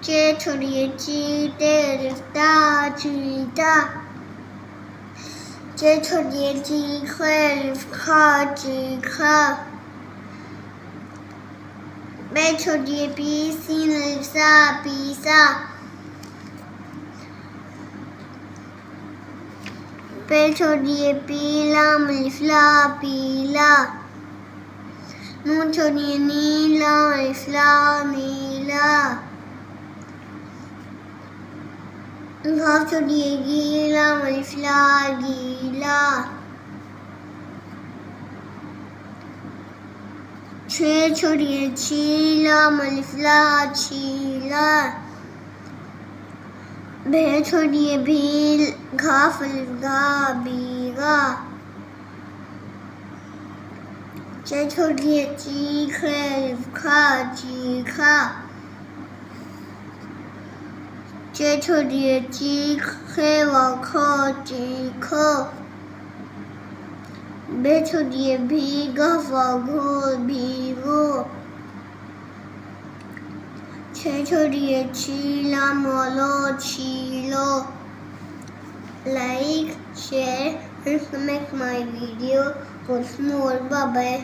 চেয়ে ছড়িয়েছি তেরটা চিতা চেয়ে ছড়িয়েছি খেলফ খা চিখা বে ছড়িয়ে পিসিন লিসা পিসা पे छोड़िए पीला मिफ्ला पीला मुँह छोड़िए नीला मिफ्ला नीला घाव छोड़िए गीला मिफ्ला गीला छे छोड़िए छीला मिफ्ला छीला भे छोड़िए भील घाफ गा बीगा चे छोड़िए चीखे खा चीखा चे छोड़िए चीखे वखो चीखो बे छोड़िए भीगा वघो भीगो छे छोड़िए छीला मोलो छीलो like share and make my video for more. Bye bye.